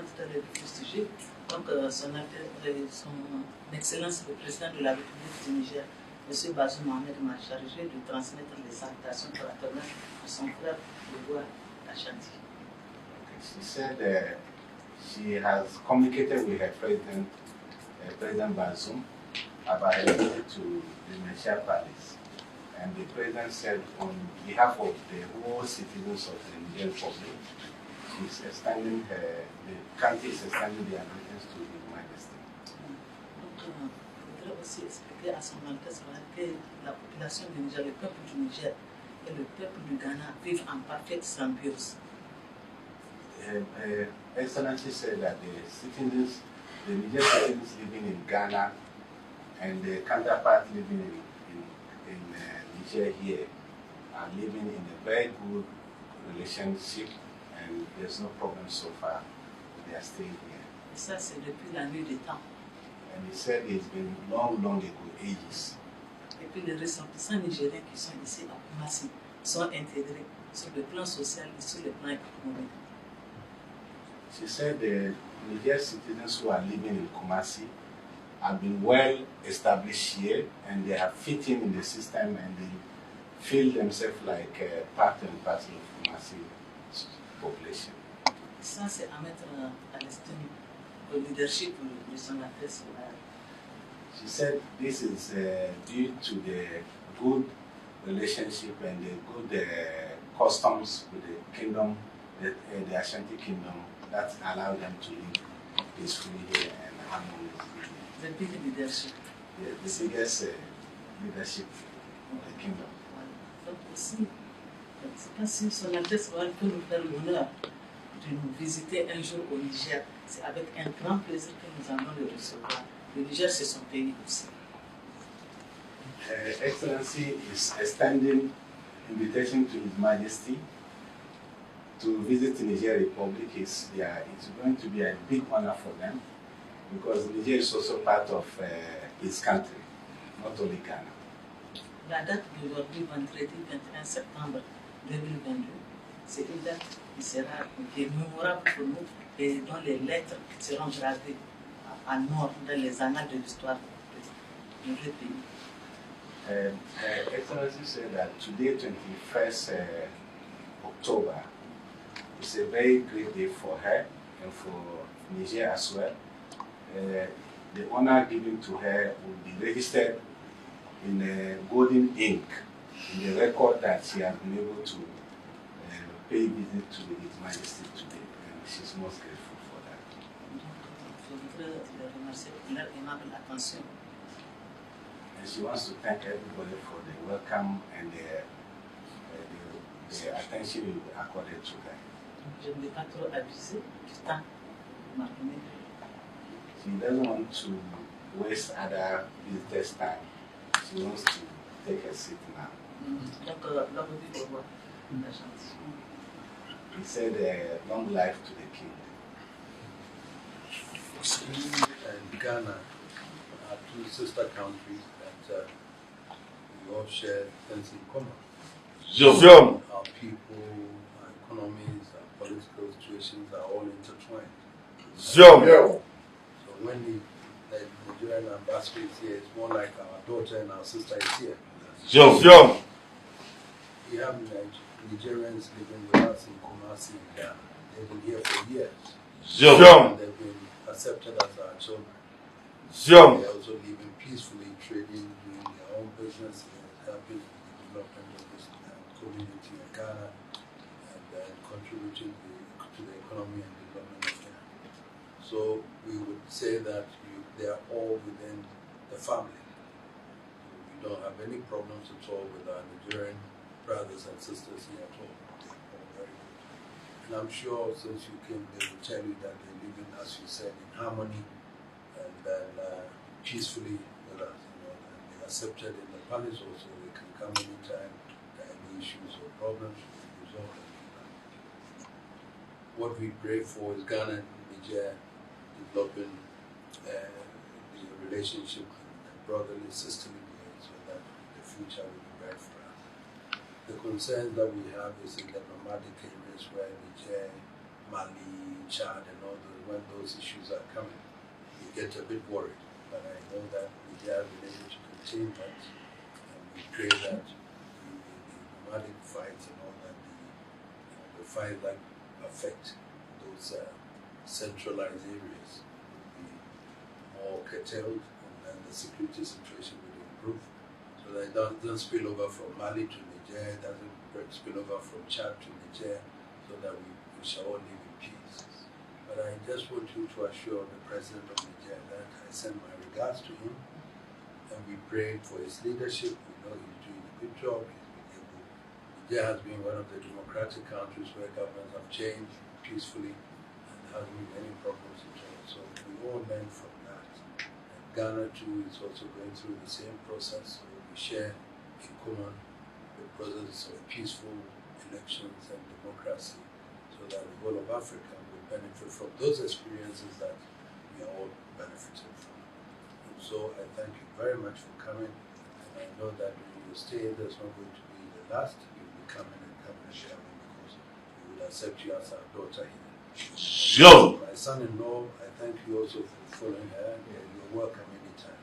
tout à l'heure fustigé. Donc, son Excellence le Président de la République du Niger, M. Bazoum Mohamed, m'a chargé de transmettre les salutations fraternelles à son frère Evoy Asantehene. She said she has communicated with her president, President Bazoum, about her visit to the Niger Palace. And the president said, on behalf of the whole citizens of the Nigerian Republic, she's extending the country is extending their allegiance to His Majesty. Donc, il faudrait aussi expliquer à son Altesse que la population du Niger, le peuple du Niger et le peuple du Ghana vivent en parfaite symbiose. Excellency said that the Nigerian citizens living in Ghana and the counterparts living in Niger here are living in a very good relationship, and there's no problem so far. They are staying here. Et ça, c'est depuis la nuit des temps. And he said it's been long ago, ages. Et puis les ressortissants nigériens qui sont ici à Kumasi sont intégrés sur le plan social et sur le plan économique. She said the Nigerian citizens who are living in Kumasi have been well established here, and they have fit in the system, and they feel themselves like part and parcel of Kumasi population. Ça, c'est à mettre à l'estime au leadership de son Altesse. She said this is due to the good relationship and the good customs with the kingdom, the Ashanti kingdom, that allow them to live peacefully here and harmoniously. The big leadership. Yeah, the biggest leadership of the kingdom. Donc aussi, je ne sais pas si son Altesse peut nous faire l'honneur de nous visiter un jour au Niger. C'est avec un grand plaisir que nous allons le recevoir. Le Niger, c'est son pays aussi. Excellency is extending invitation to His Majesty to visit the Niger Republic. It's going to be a big honor for them, because Niger is also part of his country, not only Ghana. La date d'aujourd'hui, vendredi 21 septembre 2022, c'est une date qui est mémorable pour nous et dont les lettres seront gravées à mort dans les annales de l'histoire de notre pays. Excellency said that today, 21st October, is a very great day for her and for Niger as well. The honor given to her will be registered in golden ink in the record that she has been able to pay visit to His Majesty today, and she's most grateful for that. Je voudrais les remercier pour leur aimable attention. And she wants to thank everybody for the welcome and the attention you accorded to her. Je ne vais pas trop abuser du temps que m'a donné. She doesn't want to waste other visitors' time. She wants to take a seat now. Donc, l'homme dit au roi, la chance. He said, long life to the king. He and Ghana are two sister countries that we all share things in common. Our people, our economies, our political situations are all intertwined. So when the Nigerian ambassador is here, it's more like our daughter and our sister is here. We have Nigerians living with us in Kumasi in Ghana. They've been here for years. And they've been accepted as our children. They also living peacefully, trading, doing their own business, helping the development of this community in Ghana, and contributing to the economy and development of Ghana. So we would say that they are all within the family. We don't have any problems at all with our Nigerian brothers and sisters here at all. They're all very good. And I'm sure since you came, they will tell you that they're living, as you said, in harmony and then peacefully with us. And they're accepted in the palace also. They can come anytime. There are any issues or problems, we can resolve them. What we pray for is Ghana and Niger developing the relationship and brotherly sisterly way so that the future will be bright for us. The concerns that we have is in diplomatic areas where Niger, Mali, Chad, and all those when those issues are coming, we get a bit worried. But I know that we have been able to contain that, and we pray that the nomadic fights and all that, the fights that affect those centralized areas will be more curtailed, and then the security situation will improve, so that it doesn't spill over from Mali to Niger, it doesn't spill over from Chad to Niger, so that we shall all live in peace. But I just want you to assure the President of Niger that I send my regards to him, and we pray for his leadership. We know he's doing a good job. He's been able. Niger has been one of the democratic countries where governments have changed peacefully, and there hasn't been any problems at all. So we all learn from that. And Ghana too is also going through the same process. So we share in common the process of peaceful elections and democracy, so that the whole of Africa will benefit from those experiences that we are all benefiting from. And so I thank you very much for coming, and I know that when you stay, there's not going to be the last. You'll be coming and sharing, because we will accept you as our daughter here. So, my son-in-law, I thank you also for following her, and you're welcome anytime.